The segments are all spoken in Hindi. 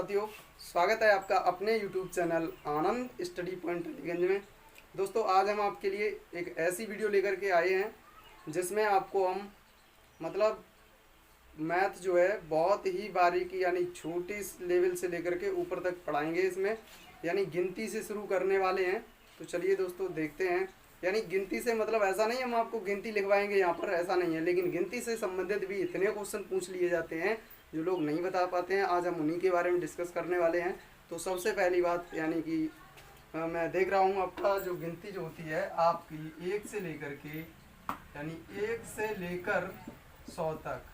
साथियों, स्वागत है आपका अपने YouTube चैनल आनंद स्टडी पॉइंट अलीगंज में। दोस्तों, आज हम आपके लिए एक ऐसी वीडियो लेकर के आए हैं जिसमें आपको हम मतलब मैथ जो है बहुत ही बारीकी यानी छोटी लेवल से लेकर के ऊपर तक पढ़ाएंगे। इसमें यानी गिनती से शुरू करने वाले हैं। तो चलिए दोस्तों देखते हैं। यानी गिनती से मतलब ऐसा नहीं हम आपको गिनती लिखवाएंगे यहाँ पर, ऐसा नहीं है, लेकिन गिनती से संबंधित भी इतने क्वेश्चन पूछ लिए जाते हैं जो लोग नहीं बता पाते हैं। आज हम उन्हीं के बारे में डिस्कस करने वाले हैं। तो सबसे पहली बात यानी कि मैं देख रहा हूँ आपका जो गिनती जो होती है आपकी एक से लेकर के यानी 1 से लेकर 100 तक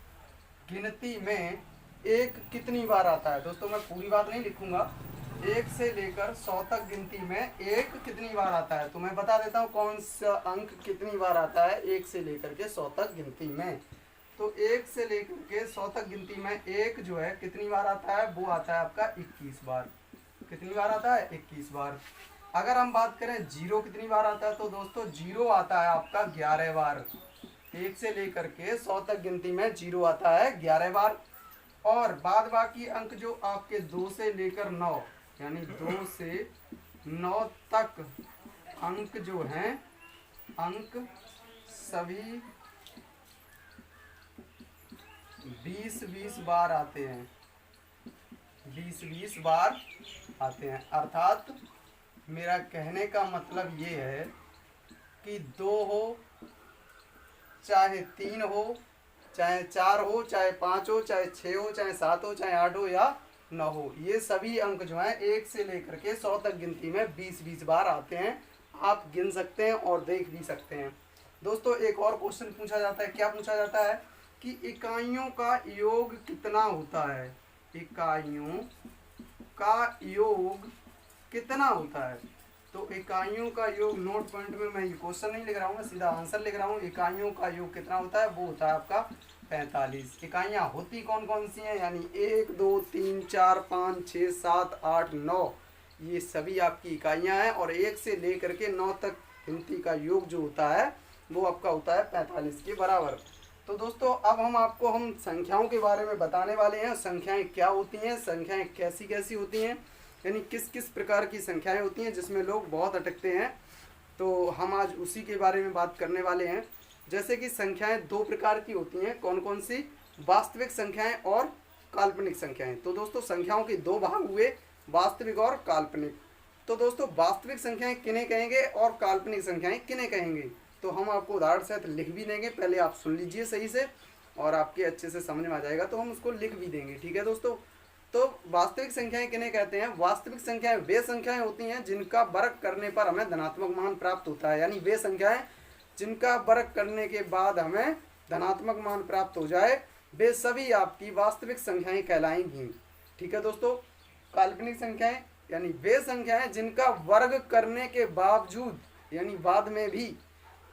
गिनती में एक कितनी बार आता है। दोस्तों मैं पूरी बात नहीं लिखूंगा। 1 से लेकर 100 तक गिनती में एक कितनी बार आता है, तो मैं बता देता हूँ कौन सा अंक कितनी बार आता है 1 से लेकर के 100 तक गिनती में। तो 1 से लेकर के 100 तक गिनती में एक जो है कितनी बार आता है, वो आता है आपका 21 बार। कितनी बार आता है? 21 बार। अगर हम बात करें जीरो कितनी बार आता है, तो दोस्तों जीरो आता है आपका 11 बार। 1 से लेकर के 100 तक गिनती में जीरो आता है 11 बार। और बाद बाकी अंक जो आपके 2 से लेकर 9 यानी 2 से 9 तक अंक जो हैं, अंक सभी 20-20 बार आते हैं। 20-20 बार आते हैं। अर्थात मेरा कहने का मतलब ये है कि 2 हो, चाहे 3 हो, चाहे 4 हो, चाहे 5 हो, चाहे 6 हो, चाहे 7 हो, चाहे 8 हो या 9 हो, ये सभी अंक जो हैं 1 से लेकर के 100 तक गिनती में 20-20 बार आते हैं। आप गिन सकते हैं और देख भी सकते हैं। दोस्तों एक और क्वेश्चन पूछा जाता है। क्या पूछा जाता है कि इकाइयों का योग कितना होता है। इकाइयों का योग कितना होता है। तो इकाइयों का योग नोट पॉइंट में मैं ये क्वेश्चन नहीं लिख रहा हूँ, मैं सीधा आंसर लिख रहा हूँ। इकाइयों का योग कितना होता है, वो होता है आपका 45। इकाइयाँ होती कौन कौन सी हैं, यानी 1 2 3 4 5 6 7 8 9, ये सभी आपकी इकाइयाँ हैं। और 1 से लेकर के 9 तक गिनती का योग जो होता है वो आपका होता है 45 के बराबर। तो दोस्तों अब हम संख्याओं के बारे में बताने वाले हैं। संख्याएं क्या होती हैं, संख्याएं कैसी कैसी होती हैं, यानी किस किस प्रकार की संख्याएं होती हैं जिसमें लोग बहुत अटकते हैं। तो हम आज उसी के बारे में बात करने वाले हैं। जैसे कि संख्याएं 2 प्रकार की होती हैं। कौन कौन सी? वास्तविक संख्याएं और काल्पनिक संख्याएं। तो दोस्तों संख्याओं के 2 भाग हुए, वास्तविक और काल्पनिक। तो दोस्तों वास्तविक संख्याएं किन्हें कहेंगे और काल्पनिक संख्याएं किन्हें कहेंगे, तो हम आपको उदाहरण सहित लिख भी देंगे। पहले आप सुन लीजिए सही से और आपके अच्छे से समझ में आ जाएगा, तो हम उसको लिख भी देंगे। ठीक है दोस्तों। तो वास्तविक संख्याएं किन्हें कहते हैं? वास्तविक संख्याएं वे संख्याएं होती हैं जिनका वर्ग करने पर हमें धनात्मक मान प्राप्त होता है। यानी वे संख्याएं जिनका वर्ग करने के बाद हमें धनात्मक मान प्राप्त हो जाए, वे सभी आपकी वास्तविक संख्याएं कहलाएंगी। ठीक है दोस्तों। काल्पनिक संख्याएं यानी वे संख्याएं जिनका वर्ग करने के बावजूद यानी बाद में भी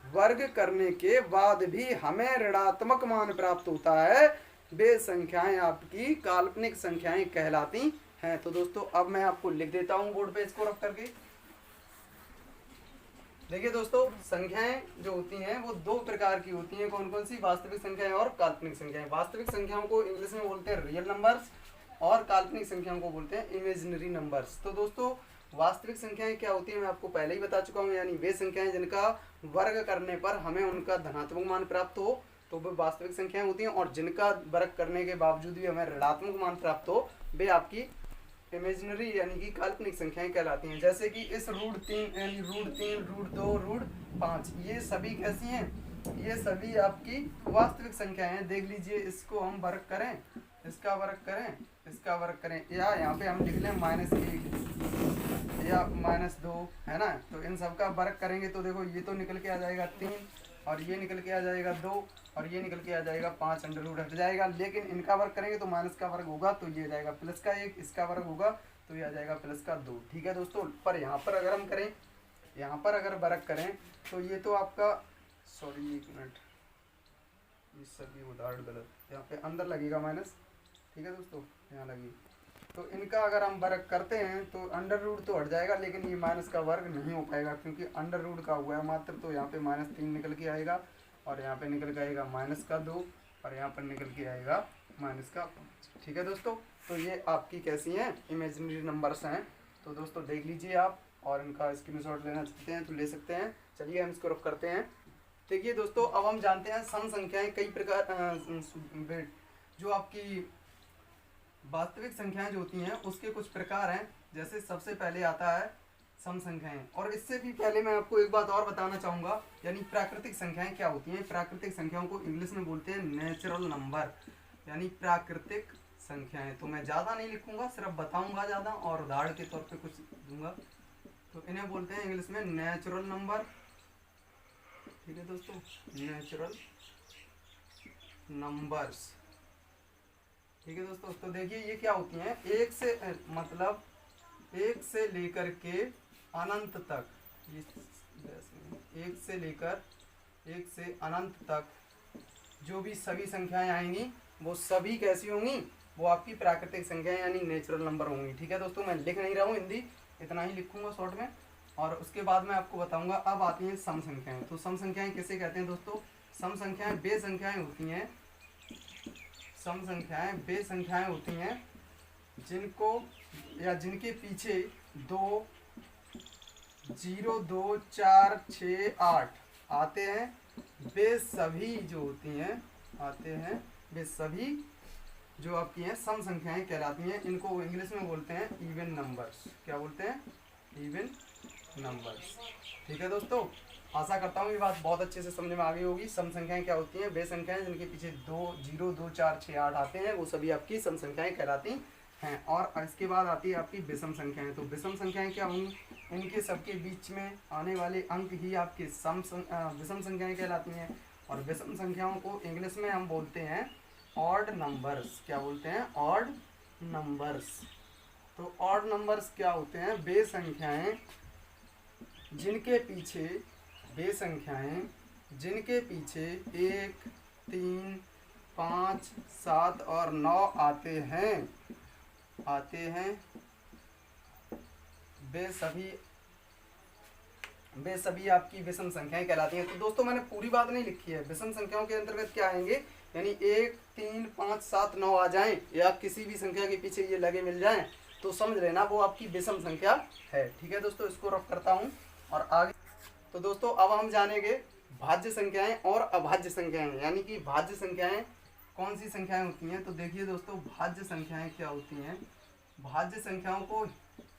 वर्ग करने के बाद भी हमें ऋणात्मक मान प्राप्त होता है, वे संख्याएं आपकी काल्पनिक संख्याएं कहलाती हैं। तो दोस्तों अब मैं आपको लिख देता हूं बोर्ड पे इसको रख करके। देखिए दोस्तों संख्याएं जो होती हैं वो 2 प्रकार की होती हैं। कौन कौन सी? वास्तविक संख्याएं और काल्पनिक संख्याएं। वास्तविक संख्याओं को इंग्लिश में बोलते हैं रियल नंबर्स और काल्पनिक संख्याओं को बोलते हैं इमेजिनरी नंबर्स। तो दोस्तों वास्तविक संख्याएं क्या होती हैं मैं आपको पहले ही बता चुका हूं। यानी वे संख्याएं जिनका वर्ग करने पर हमें उनका धनात्मक मान प्राप्त हो, तो वे वास्तविक संख्याएं होती हैं। और जिनका वर्ग करने के बावजूद भी हमें ऋणात्मक मान प्राप्त हो, वे आपकी इमेजिनरी यानी कि काल्पनिक संख्याएं कहलाती हैं। जैसे कि इस √3 यानी √3 √2 √5 ये सभी कैसी हैं? ये सभी आपकी वास्तविक संख्याएं हैं। देख लीजिए, इसको हम वर्ग करें, इसका वर्ग करें, इसका वर्ग करें, या यहाँ पे हम लिख लें -1 या -2, है ना। तो इन सब का वर्ग करेंगे तो देखो ये तो निकल के आ जाएगा 3 और ये निकल के आ जाएगा 2 और ये निकल के आ जाएगा 5, अंडर हट जाएगा। लेकिन इनका वर्ग करेंगे तो माइनस का वर्ग होगा तो ये आ जाएगा +1, इसका वर्ग होगा तो ये आ जाएगा +2। ठीक है दोस्तों। पर यहाँ पर अगर हम करें, यहाँ पर अगर वर्ग करें तो ये तो आपका सॉरी 1 मिनट, ये सभी उदाहरण गलत, यहाँ पे अंदर लगेगा माइनस। ठीक है दोस्तों, यहाँ लगी। तो इनका अगर हम वर्ग करते हैं तो अंडर रूट तो हट जाएगा, लेकिन ये माइनस का वर्ग नहीं हो पाएगा क्योंकि अंडर रूट का हुआ है मात्र। तो यहाँ पे -3 निकल के आएगा और यहाँ पे निकल के आएगा -2 और यहाँ पर निकल के आएगा -5। ठीक है दोस्तों। तो ये आपकी कैसी हैं, इमेजिनरी नंबर्स हैं। तो दोस्तों देख लीजिए आप, और इनका स्क्रीनशॉट लेना चाहते हैं तो ले सकते हैं। चलिए हम इसको रफ करते हैं। देखिए दोस्तों, अब हम जानते हैं सम संख्याएं कई प्रकार, जो आपकी वास्तविक संख्याएं जो होती हैं उसके कुछ प्रकार हैं। जैसे सबसे पहले आता है सम संख्याएं, और इससे भी पहले मैं आपको एक बात और बताना चाहूँगा, यानी प्राकृतिक संख्याएं क्या होती हैं। प्राकृतिक संख्याओं को इंग्लिश में बोलते हैं नेचुरल नंबर, यानी प्राकृतिक संख्याएं। तो मैं ज़्यादा नहीं लिखूंगा, सिर्फ बताऊंगा ज़्यादा और उदाहरण के तौर पे कुछ दूंगा। तो इन्हें बोलते हैं इंग्लिश में नेचुरल नंबर। ठीक है दोस्तों, नेचुरल नंबर्स। ठीक है दोस्तों, तो देखिए ये क्या होती हैं, एक से मतलब एक से लेकर के अनंत तक, एक से अनंत तक जो भी सभी संख्याएं आएंगी वो सभी कैसी होंगी, वो आपकी प्राकृतिक संख्याएं यानी नेचुरल नंबर होंगी। ठीक है दोस्तों, मैं लिख नहीं रहा हूँ हिंदी, इतना ही लिखूंगा शॉर्ट में, और उसके बाद मैं आपको बताऊंगा। अब आती हैं सम संख्याएं। तो सम संख्याएं किसे कहते हैं दोस्तों? सम संख्याएं वे संख्याएं होती हैं, सम संख्याएं वे संख्याएं होती हैं जिनको या जिनके पीछे 2, 0, 2, 4, 6, 8 आते हैं। वे सभी जो होती हैं आते हैं, वे सभी जो आपकी हैं सम संख्याएं कहलाती हैं। इनको इंग्लिश में बोलते हैं इवन नंबर्स। क्या बोलते हैं? Even numbers. ठीक है दोस्तों, आशा करता हूँ ये बात बहुत अच्छे से समझ में आ गई होगी। सम संख्याएं क्या होती हैं? वे संख्याएं जिनके पीछे 2, 0, 2, 4, 6, 8 आते हैं, वो सभी आपकी सम संख्याएं कहलाती हैं। और इसके बाद आती है आपकी विषम संख्याएं। तो विषम संख्याएं क्या होंगी? इनके सबके बीच में आने वाले अंक ही आपके विषम संख्याएं कहलाती हैं। और विषम संख्याओं को इंग्लिश में हम बोलते हैं ऑड नंबर्स। क्या बोलते हैं? Odd numbers. तो ऑड नंबर्स क्या होते हैं? वे संख्याएं जिनके पीछे 1, 3, 5, 7 और 9 आते हैं वे सभी आपकी विषम संख्याएं कहलाती हैं। तो दोस्तों मैंने पूरी बात नहीं लिखी है। विषम संख्याओं के अंतर्गत क्या आएंगे, यानी 1, 3, 5, 7, 9 आ जाएं या किसी भी संख्या के पीछे ये लगे मिल जाएं तो समझ लेना वो आपकी विषम संख्या है। ठीक है दोस्तों, इसको रफ करता हूँ और आगे। तो दोस्तों अब हम जानेंगे भाज्य संख्याएं और अभाज्य संख्याएं, यानी कि भाज्य संख्याएं कौन सी संख्याएं होती हैं। तो देखिए दोस्तों, भाज्य संख्याएं क्या होती हैं? भाज्य संख्याओं को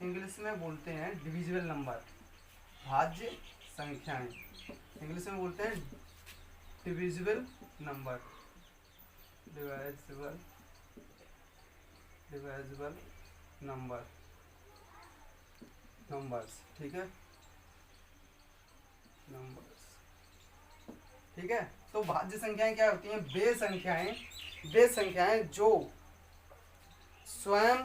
इंग्लिश में बोलते हैं डिविजिबल नंबर। भाज्य संख्याएं इंग्लिश में बोलते हैं डिविजिबल नंबर, डिविजिबल नंबर्स। ठीक है, नंबर्स। ठीक है, तो भाज्य संख्याएं क्या होती हैं? वे संख्याएं जो स्वयं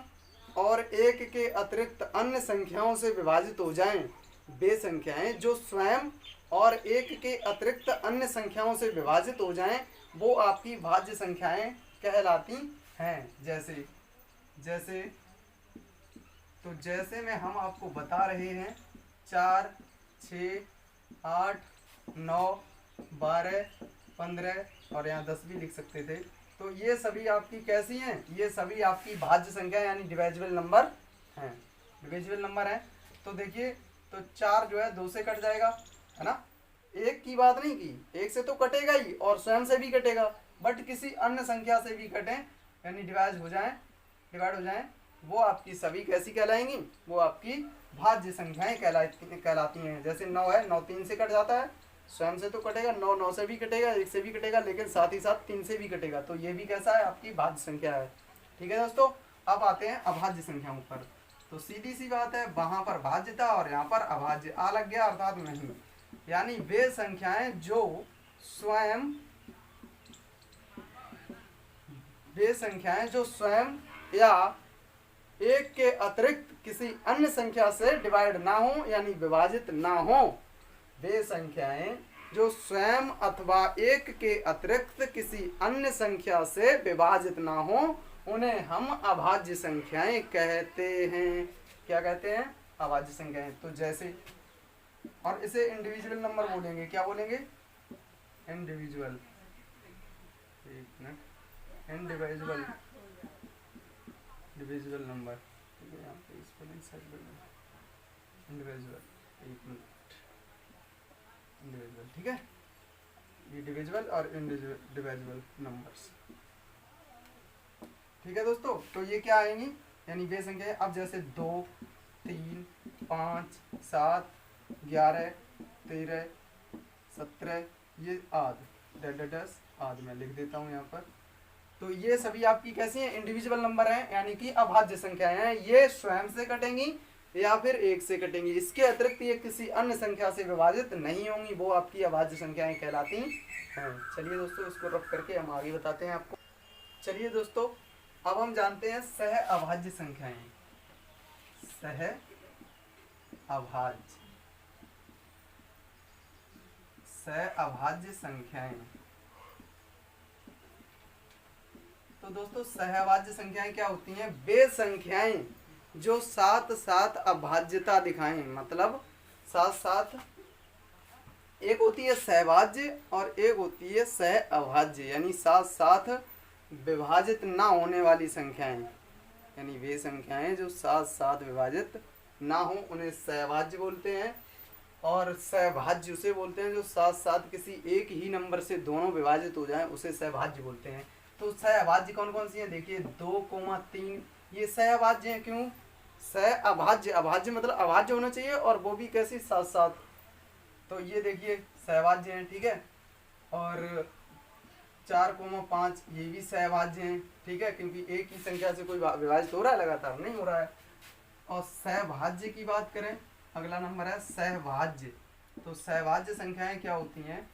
और एक के अतिरिक्त अन्य संख्याओं से विभाजित हो जाएं। वे संख्याएं जो स्वयं और एक के अतिरिक्त अन्य संख्याओं से विभाजित हो जाएं, वो आपकी भाज्य संख्याएं कहलाती हैं। जैसे में हम आपको बता रहे हैं 4, 6, 8, 9, 12, 15 और यहाँ 10 भी लिख सकते थे। तो ये सभी आपकी कैसी हैं? ये सभी आपकी भाज्य संख्या यानी डिविजिबल नंबर हैं। डिविजिबल नंबर हैं। तो देखिए, तो 4 जो है 2 से कट जाएगा, है ना। 1 की बात नहीं की, 1 से तो कटेगा ही और स्वयं से भी कटेगा, बट किसी अन्य संख्या से भी कटें यानी डिवाइड हो जाएं, वो आपकी सभी कैसी कहलाएंगी? वो आपकी भाज्य संख्याएं कहलाती हैं। जैसे 9 है, 9 3 से कट जाता है, स्वयं से तो कटेगा, 9 9 से भी कटेगा, 1 से भी कटेगा, लेकिन साथ ही साथ 3 से भी कटेगा। तो ये भी कैसा है? आपकी भाज्य संख्या है। ठीक है दोस्तों, अब आते हैं अभाज्य संख्याओं पर। तो सीधी सी बात है, वहां पर भाज्य था और यहाँ पर अभाज्य आ लग गया, अर्थात नहीं। यानी वे संख्याएं जो स्वयं या एक के अतिरिक्त किसी अन्य संख्या से डिवाइड ना हो यानी विभाजित ना हो। वे संख्याएं जो स्वयं अथवा एक के अतिरिक्त किसी अन्य संख्या से विभाजित ना हो, उन्हें हम अभाज्य संख्याएं कहते हैं। क्या कहते हैं? अभाज्य संख्याएं। तो जैसे, और इसे इंडिविजुअल नंबर बोलेंगे। क्या बोलेंगे? इंडिविजुअल। एक मिनट, इंडिविजुअल डिविजिबल नंबर, ठीक है। यहाँ पे स्पेलिंग सही बोलना, इंडिविजुअल, एक मिनट, इंडिविजुअल, ठीक है। ये डिविजिबल और इंडिविजुअल नंबर्स, ठीक है दोस्तों। तो ये क्या आएंगी, यानी वे संख्या। अब जैसे 2, 3, 5, 7, 11, 13, 17, ये आद, डस आद मैं लिख देता हूँ यहाँ पर। तो ये सभी आपकी कैसी हैं, इंडिविजुअल नंबर हैं, यानी कि अभाज्य संख्याएं हैं। ये स्वयं से कटेंगी या फिर एक से कटेंगी, इसके अतिरिक्त ये किसी अन्य संख्या से विभाजित नहीं होंगी, वो आपकी अभाज्य संख्याएं कहलाती हैं। चलिए दोस्तों, इसको रख करके हम आगे बताते हैं आपको। चलिए दोस्तों, अब हम जानते हैं सह अभाज्य संख्याएं। सह अभाज्य, सह अभाज्य संख्याएं। तो दोस्तों, सहअभाज्य संख्याएं क्या होती हैं, वे संख्याएं जो साथ साथ अभाज्यता दिखाएं, मतलब साथ साथ, एक होती है सहभाज्य और एक होती है सह अभाज्य, यानी साथ साथ विभाजित ना होने वाली संख्याएं, यानी वे संख्याएं जो साथ साथ विभाजित ना हो उन्हें सहभाज्य बोलते हैं। और सहभाज्य उसे बोलते हैं जो साथ साथ किसी एक ही नंबर से दोनों विभाजित हो जाएं, उसे सहभाज्य बोलते हैं। तो सहअभाज्य कौन कौन सी हैं, देखिए 2, 3, ये सहअभाज्य हैं। क्यों सहअभाज्य, अभाज्य मतलब अभाज्य होना चाहिए और वो भी कैसी, साथ साथ। तो ये देखिए सहअभाज्य हैं, ठीक है। और 4, 5 ये भी सहअभाज्य हैं, ठीक है, क्योंकि एक ही संख्या से कोई विभाजित हो रहा है, लगातार नहीं हो रहा है। और सहभाज्य की बात करें, अगला नंबर है सहभाज्य। तो सहभाज्य संख्याएं क्या होती हैं,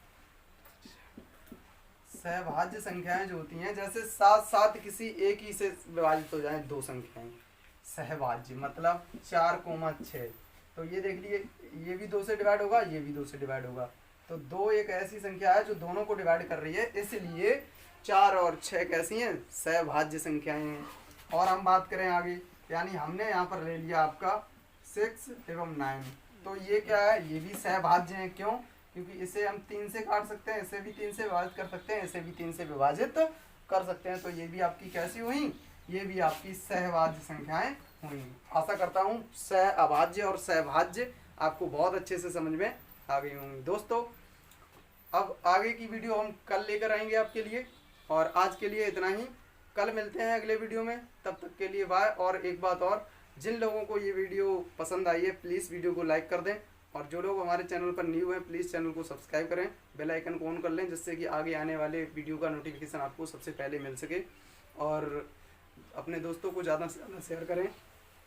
सहभाज्य संख्याएं जो होती हैं जैसे साथ साथ किसी एक ही से विभाजित हो जाएं दो संख्याएं, सहभाज्य मतलब 4, 6। तो ये देख लिए, ये भी 2 से डिवाइड होगा, ये भी 2 से डिवाइड होगा। तो 2 एक ऐसी संख्या है जो दोनों को डिवाइड कर रही है, इसलिए 4 और 6 कैसी हैं, सहभाज्य संख्याएं हैं। और हम बात करें आगे, यानी हमने यहाँ पर ले लिया आपका 6 एवं 9। तो ये क्या है, ये भी सहभाज्य हैं। क्यों, क्योंकि इसे हम 3 से काट सकते हैं, इसे भी 3 से विभाजित कर सकते हैं, इसे भी 3 से विभाजित कर सकते हैं। तो ये भी आपकी कैसी हुई, ये भी आपकी सहभाज्य संख्याएं हुई। आशा करता हूँ सहअभाज्य और सहभाज्य आपको बहुत अच्छे से समझ में आ गई होंगी। दोस्तों, अब आगे की वीडियो हम कल लेकर आएंगे आपके लिए, और आज के लिए इतना ही। कल मिलते हैं अगले वीडियो में, तब तक के लिए बाय। और एक बात और, जिन लोगों को ये वीडियो पसंद आई है प्लीज़ वीडियो को लाइक कर दें, और जो लोग हमारे चैनल पर न्यू हैं प्लीज़ चैनल को सब्सक्राइब करें, बेल आइकन को ऑन कर लें, जिससे कि आगे आने वाले वीडियो का नोटिफिकेशन आपको सबसे पहले मिल सके। और अपने दोस्तों को ज़्यादा से ज़्यादा शेयर करें।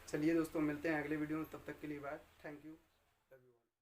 चलिए दोस्तों, मिलते हैं अगले वीडियो में, तब तक के लिए बाय, थैंक यू।